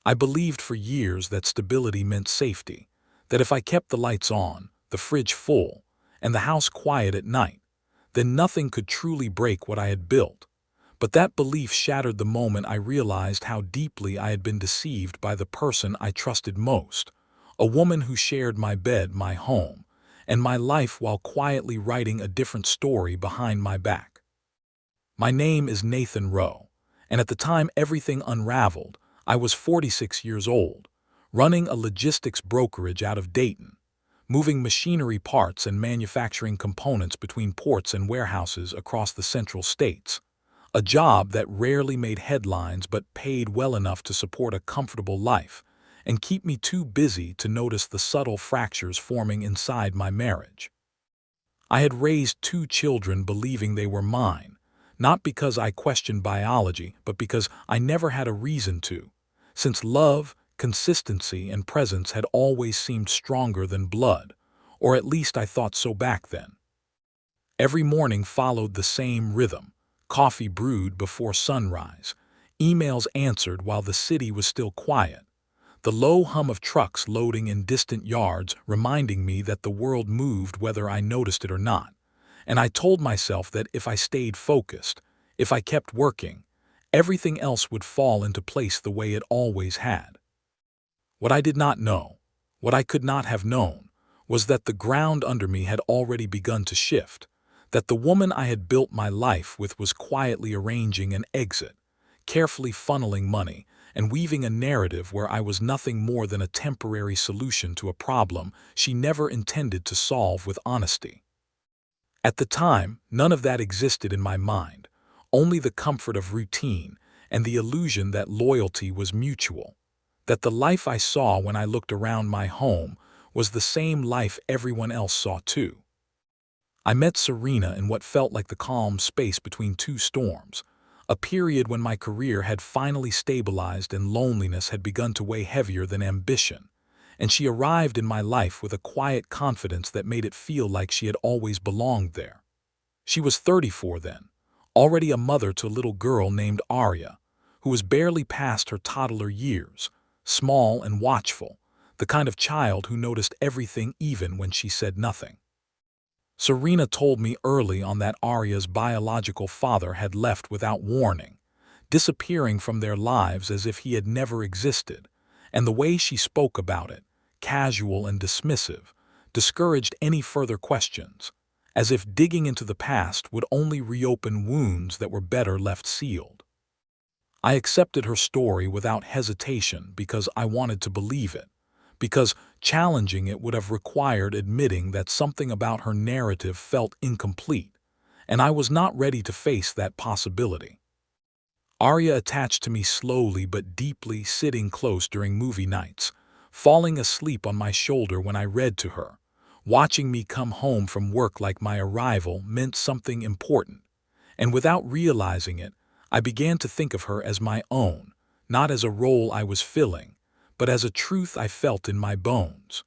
I believed for years that stability meant safety, that if I kept the lights on, the fridge full, and the house quiet at night, then nothing could truly break what I had built. But that belief shattered the moment I realized how deeply I had been deceived by the person I trusted most, a woman who shared my bed, my home, and my life while quietly writing a different story behind my back. My name is Nathan Rowe, and at the time everything unraveled, I was 46 years old, running a logistics brokerage out of Dayton, moving machinery parts and manufacturing components between ports and warehouses across the central states, a job that rarely made headlines but paid well enough to support a comfortable life and keep me too busy to notice the subtle fractures forming inside my marriage. I had raised 2 children believing they were mine, not because I questioned biology, but because I never had a reason to, since love, consistency, and presence had always seemed stronger than blood, or at least I thought so back then. Every morning followed the same rhythm: coffee brewed before sunrise, emails answered while the city was still quiet, the low hum of trucks loading in distant yards reminding me that the world moved whether I noticed it or not. And I told myself that if I stayed focused, if I kept working, everything else would fall into place the way it always had. What I did not know, what I could not have known, was that the ground under me had already begun to shift, that the woman I had built my life with was quietly arranging an exit, carefully funneling money, and weaving a narrative where I was nothing more than a temporary solution to a problem she never intended to solve with honesty. At the time, none of that existed in my mind, only the comfort of routine and the illusion that loyalty was mutual, that the life I saw when I looked around my home was the same life everyone else saw too. I met Serena in what felt like the calm space between 2 storms, a period when my career had finally stabilized and loneliness had begun to weigh heavier than ambition, and she arrived in my life with a quiet confidence that made it feel like she had always belonged there. She was 34 then, already a mother to a little girl named Arya, who was barely past her toddler years, small and watchful, the kind of child who noticed everything even when she said nothing. Serena told me early on that Arya's biological father had left without warning, disappearing from their lives as if he had never existed, and the way she spoke about it, casual and dismissive, discouraged any further questions, as if digging into the past would only reopen wounds that were better left sealed. I accepted her story without hesitation because I wanted to believe it, because challenging it would have required admitting that something about her narrative felt incomplete, and I was not ready to face that possibility. Arya attached to me slowly but deeply, sitting close during movie nights, falling asleep on my shoulder when I read to her, watching me come home from work like my arrival meant something important, and without realizing it, I began to think of her as my own, not as a role I was filling, but as a truth I felt in my bones.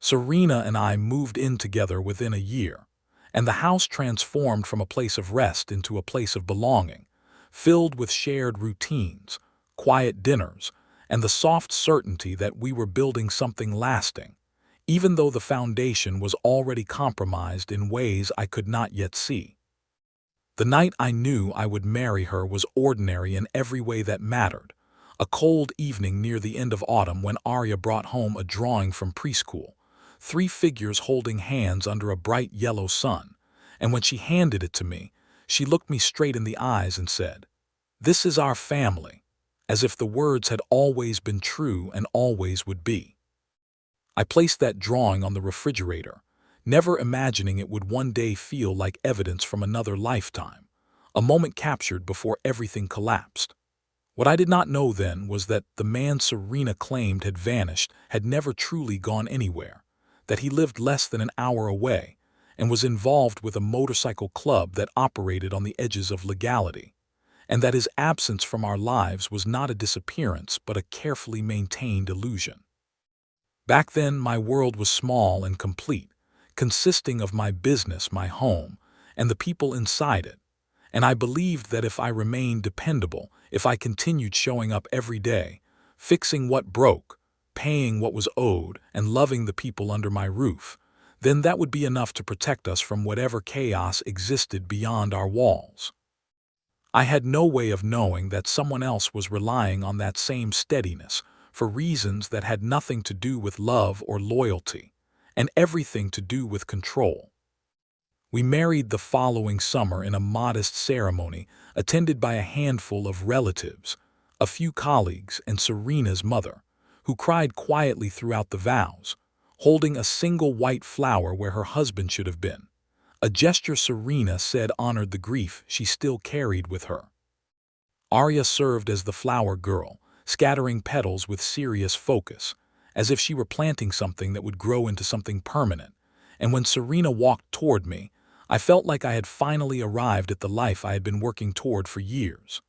Serena and I moved in together within a year, and the house transformed from a place of rest into a place of belonging, filled with shared routines, quiet dinners, and the soft certainty that we were building something lasting, even though the foundation was already compromised in ways I could not yet see. The night I knew I would marry her was ordinary in every way that mattered, a cold evening near the end of autumn when Arya brought home a drawing from preschool, 3 figures holding hands under a bright yellow sun, and when she handed it to me, she looked me straight in the eyes and said, "This is our family," as if the words had always been true and always would be. I placed that drawing on the refrigerator, never imagining it would one day feel like evidence from another lifetime, a moment captured before everything collapsed. What I did not know then was that the man Serena claimed had vanished had never truly gone anywhere, that he lived less than an hour away and was involved with a motorcycle club that operated on the edges of legality, and that his absence from our lives was not a disappearance but a carefully maintained illusion. Back then, my world was small and complete, consisting of my business, my home, and the people inside it, and I believed that if I remained dependable, if I continued showing up every day, fixing what broke, paying what was owed, and loving the people under my roof, then that would be enough to protect us from whatever chaos existed beyond our walls. I had no way of knowing that someone else was relying on that same steadiness for reasons that had nothing to do with love or loyalty, and everything to do with control. We married the following summer in a modest ceremony attended by a handful of relatives, a few colleagues, and Serena's mother, who cried quietly throughout the vows, holding a single white flower where her husband should have been, a gesture Serena said honored the grief she still carried with her. Arya served as the flower girl, scattering petals with serious focus, as if she were planting something that would grow into something permanent, and when Serena walked toward me, I felt like I had finally arrived at the life I had been working toward for years.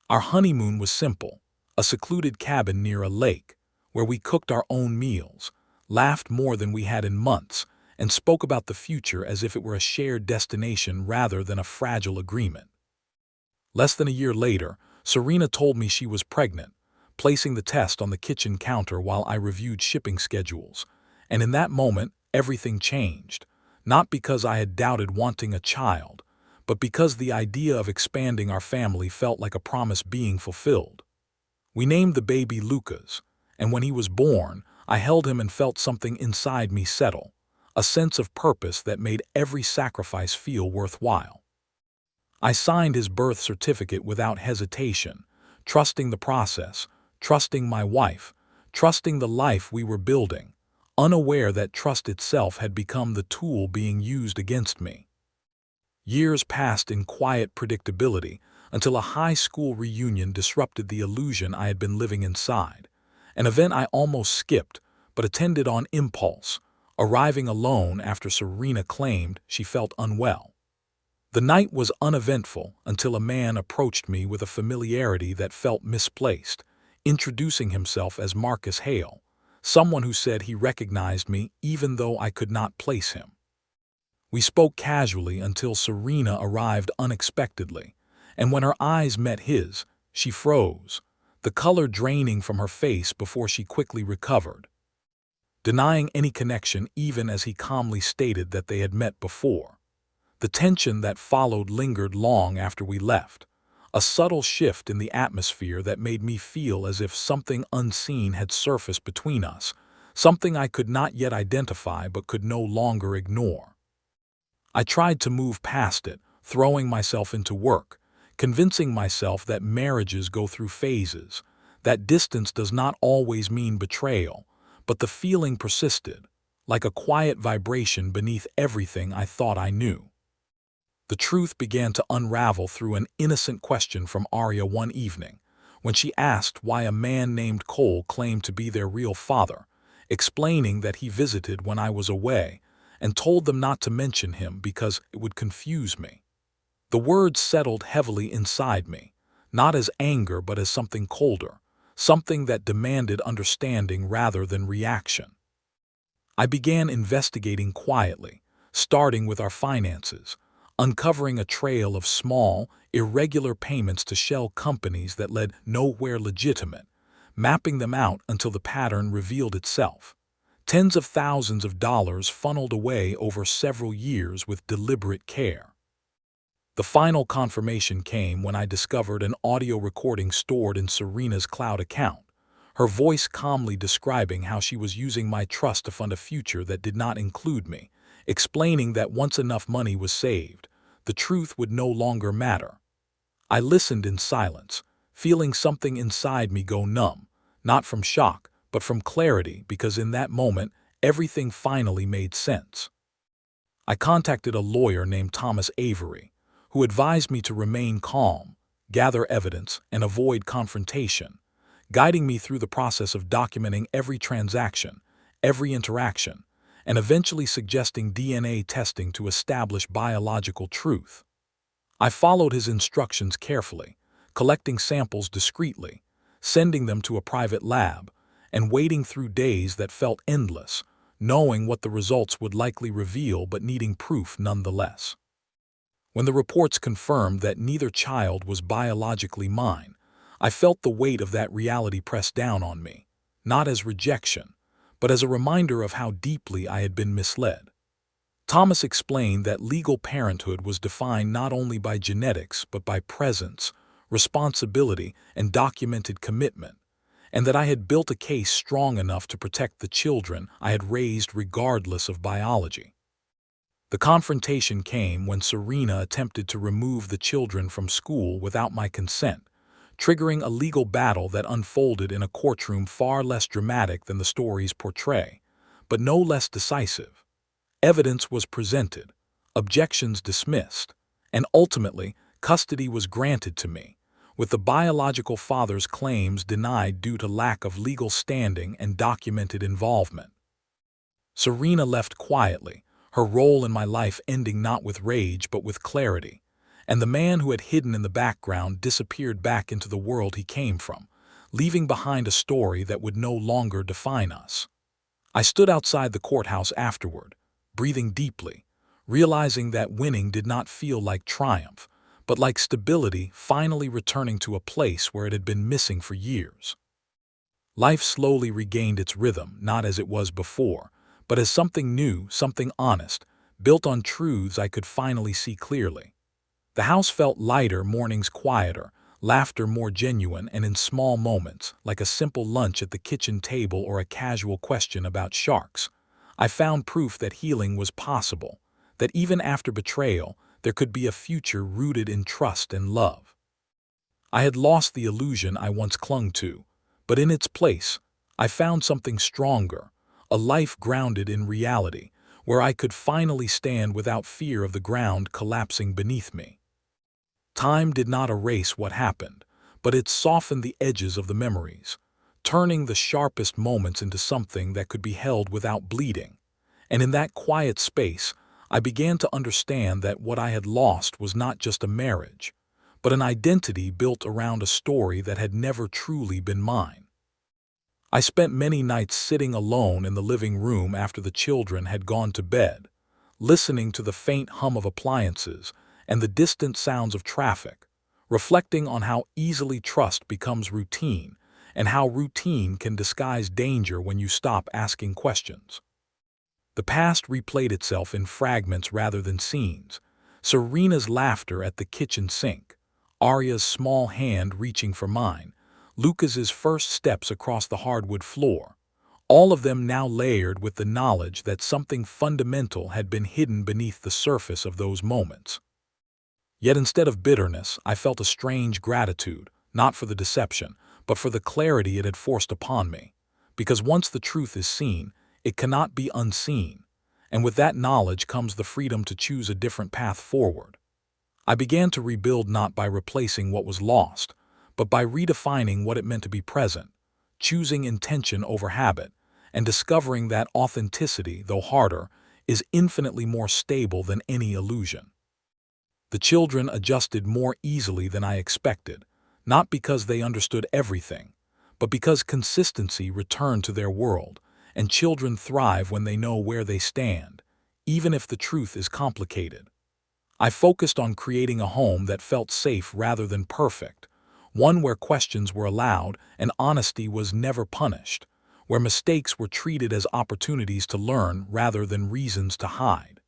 Our honeymoon was simple, a secluded cabin near a lake, where we cooked our own meals, laughed more than we had in months, and spoke about the future as if it were a shared destination rather than a fragile agreement. Less than a year later, Serena told me she was pregnant, placing the test on the kitchen counter while I reviewed shipping schedules, and in that moment, everything changed, not because I had doubted wanting a child, but because the idea of expanding our family felt like a promise being fulfilled. We named the baby Lucas, and when he was born, I held him and felt something inside me settle, a sense of purpose that made every sacrifice feel worthwhile. I signed his birth certificate without hesitation, trusting the process, trusting my wife, trusting the life we were building, unaware that trust itself had become the tool being used against me. Years passed in quiet predictability until a high school reunion disrupted the illusion I had been living inside, an event I almost skipped but attended on impulse, arriving alone after Serena claimed she felt unwell. The night was uneventful until a man approached me with a familiarity that felt misplaced, introducing himself as Marcus Hale, someone who said he recognized me even though I could not place him. We spoke casually until Serena arrived unexpectedly, and when her eyes met his, she froze, the color draining from her face before she quickly recovered, denying any connection even as he calmly stated that they had met before. The tension that followed lingered long after we left, a subtle shift in the atmosphere that made me feel as if something unseen had surfaced between us, something I could not yet identify but could no longer ignore. I tried to move past it, throwing myself into work, convincing myself that marriages go through phases, that distance does not always mean betrayal, but the feeling persisted, like a quiet vibration beneath everything I thought I knew. The truth began to unravel through an innocent question from Arya one evening, when she asked why a man named Cole claimed to be their real father, explaining that he visited when I was away, and told them not to mention him because it would confuse me. The words settled heavily inside me, not as anger but as something colder, something that demanded understanding rather than reaction. I began investigating quietly, starting with our finances, uncovering a trail of small, irregular payments to shell companies that led nowhere legitimate, mapping them out until the pattern revealed itself. Tens of thousands of dollars funneled away over several years with deliberate care. The final confirmation came when I discovered an audio recording stored in Serena's cloud account, her voice calmly describing how she was using my trust to fund a future that did not include me, explaining that once enough money was saved, the truth would no longer matter. I listened in silence, feeling something inside me go numb, not from shock, but from clarity, because in that moment, everything finally made sense. I contacted a lawyer named Thomas Avery, who advised me to remain calm, gather evidence, and avoid confrontation, guiding me through the process of documenting every transaction, every interaction, and eventually suggesting DNA testing to establish biological truth. I followed his instructions carefully, collecting samples discreetly, sending them to a private lab, and waiting through days that felt endless, knowing what the results would likely reveal but needing proof nonetheless. When the reports confirmed that neither child was biologically mine, I felt the weight of that reality press down on me, not as rejection, but as a reminder of how deeply I had been misled. Thomas explained that legal parenthood was defined not only by genetics but by presence, responsibility, and documented commitment, and that I had built a case strong enough to protect the children I had raised regardless of biology. The confrontation came when Serena attempted to remove the children from school without my consent, triggering a legal battle that unfolded in a courtroom far less dramatic than the stories portray, but no less decisive. Evidence was presented, objections dismissed, and ultimately, custody was granted to me, with the biological father's claims denied due to lack of legal standing and documented involvement. Serena left quietly, her role in my life ending not with rage but with clarity, and the man who had hidden in the background disappeared back into the world he came from, leaving behind a story that would no longer define us. I stood outside the courthouse afterward, breathing deeply, realizing that winning did not feel like triumph, but like stability finally returning to a place where it had been missing for years. Life slowly regained its rhythm, not as it was before, but as something new, something honest, built on truths I could finally see clearly. The house felt lighter, mornings quieter, laughter more genuine, and in small moments, like a simple lunch at the kitchen table or a casual question about sharks, I found proof that healing was possible, that even after betrayal, there could be a future rooted in trust and love. I had lost the illusion I once clung to, but in its place, I found something stronger, a life grounded in reality, where I could finally stand without fear of the ground collapsing beneath me. Time did not erase what happened, but it softened the edges of the memories, turning the sharpest moments into something that could be held without bleeding. And in that quiet space, I began to understand that what I had lost was not just a marriage, but an identity built around a story that had never truly been mine. I spent many nights sitting alone in the living room after the children had gone to bed, listening to the faint hum of appliances and the distant sounds of traffic, reflecting on how easily trust becomes routine and how routine can disguise danger when you stop asking questions. The past replayed itself in fragments rather than scenes. Serena's laughter at the kitchen sink, Arya's small hand reaching for mine, Lucas's first steps across the hardwood floor, all of them now layered with the knowledge that something fundamental had been hidden beneath the surface of those moments. Yet instead of bitterness, I felt a strange gratitude, not for the deception, but for the clarity it had forced upon me. Because once the truth is seen, it cannot be unseen, and with that knowledge comes the freedom to choose a different path forward. I began to rebuild not by replacing what was lost, but by redefining what it meant to be present, choosing intention over habit, and discovering that authenticity, though harder, is infinitely more stable than any illusion. The children adjusted more easily than I expected, not because they understood everything, but because consistency returned to their world, and children thrive when they know where they stand, even if the truth is complicated. I focused on creating a home that felt safe rather than perfect, one where questions were allowed and honesty was never punished, where mistakes were treated as opportunities to learn rather than reasons to hide.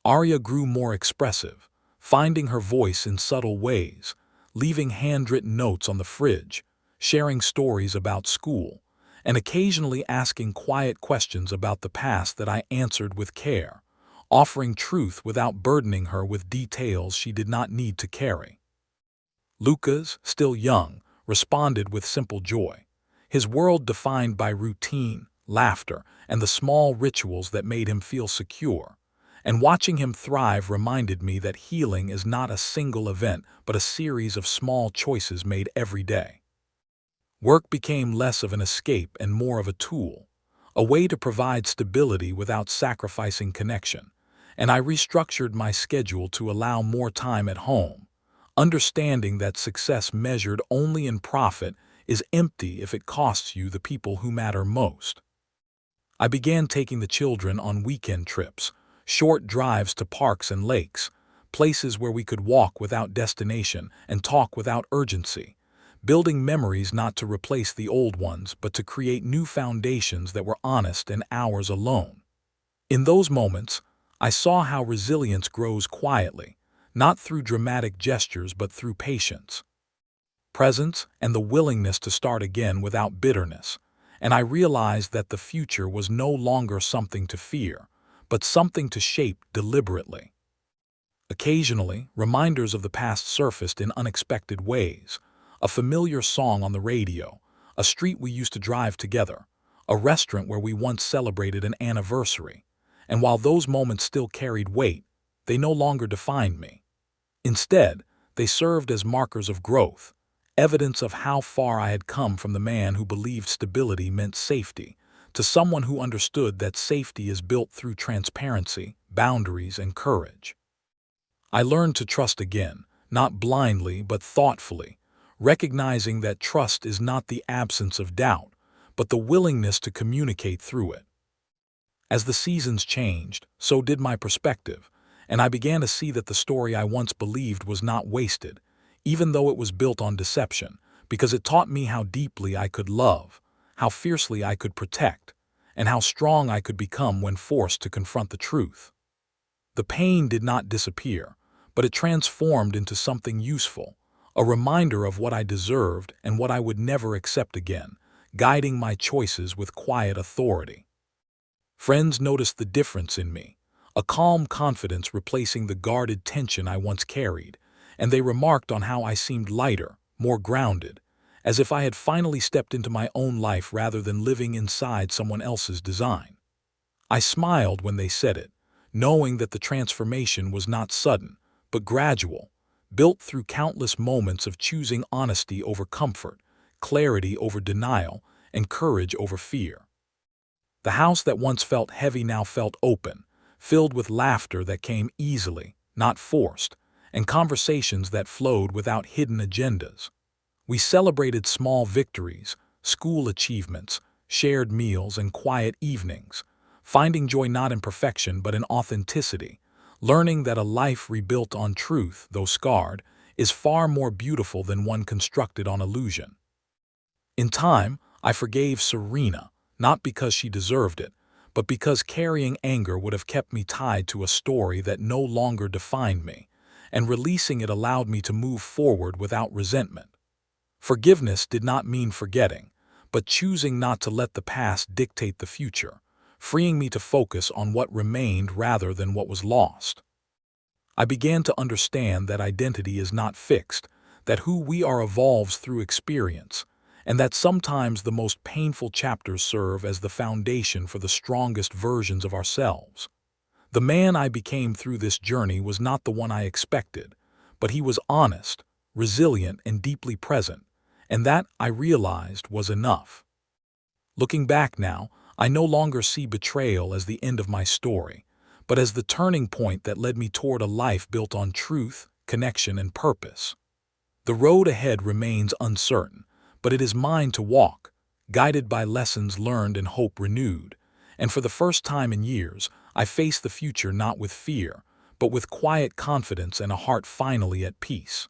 Arya grew more expressive, finding her voice in subtle ways, leaving handwritten notes on the fridge, sharing stories about school, and occasionally asking quiet questions about the past that I answered with care, offering truth without burdening her with details she did not need to carry. Lucas, still young, responded with simple joy, his world defined by routine, laughter, and the small rituals that made him feel secure. And watching him thrive reminded me that healing is not a single event but a series of small choices made every day. Work became less of an escape and more of a tool, a way to provide stability without sacrificing connection, and I restructured my schedule to allow more time at home, understanding that success measured only in profit is empty if it costs you the people who matter most. I began taking the children on weekend trips, short drives to parks and lakes, places where we could walk without destination and talk without urgency, building memories not to replace the old ones but to create new foundations that were honest and ours alone. In those moments, I saw how resilience grows quietly, not through dramatic gestures but through patience, presence, and the willingness to start again without bitterness, and I realized that the future was no longer something to fear, but something to shape deliberately. Occasionally, reminders of the past surfaced in unexpected ways. A familiar song on the radio, a street we used to drive together, a restaurant where we once celebrated an anniversary. And while those moments still carried weight, they no longer defined me. Instead, they served as markers of growth, evidence of how far I had come from the man who believed stability meant safety, to someone who understood that safety is built through transparency, boundaries, and courage. I learned to trust again, not blindly but thoughtfully, recognizing that trust is not the absence of doubt, but the willingness to communicate through it. As the seasons changed, so did my perspective, and I began to see that the story I once believed was not wasted, even though it was built on deception, because it taught me how deeply I could love, how fiercely I could protect, and how strong I could become when forced to confront the truth. The pain did not disappear, but it transformed into something useful, a reminder of what I deserved and what I would never accept again, guiding my choices with quiet authority. Friends noticed the difference in me, a calm confidence replacing the guarded tension I once carried, and they remarked on how I seemed lighter, more grounded, as if I had finally stepped into my own life rather than living inside someone else's design. I smiled when they said it, knowing that the transformation was not sudden, but gradual, built through countless moments of choosing honesty over comfort, clarity over denial, and courage over fear. The house that once felt heavy now felt open, filled with laughter that came easily, not forced, and conversations that flowed without hidden agendas. We celebrated small victories, school achievements, shared meals, and quiet evenings, finding joy not in perfection but in authenticity, learning that a life rebuilt on truth, though scarred, is far more beautiful than one constructed on illusion. In time, I forgave Serena, not because she deserved it, but because carrying anger would have kept me tied to a story that no longer defined me, and releasing it allowed me to move forward without resentment. Forgiveness did not mean forgetting, but choosing not to let the past dictate the future, freeing me to focus on what remained rather than what was lost. I began to understand that identity is not fixed, that who we are evolves through experience, and that sometimes the most painful chapters serve as the foundation for the strongest versions of ourselves. The man I became through this journey was not the one I expected, but he was honest, resilient, and deeply present, and that, I realized, was enough. Looking back now, I no longer see betrayal as the end of my story, but as the turning point that led me toward a life built on truth, connection, and purpose. The road ahead remains uncertain, but it is mine to walk, guided by lessons learned and hope renewed, and for the first time in years, I face the future not with fear, but with quiet confidence and a heart finally at peace.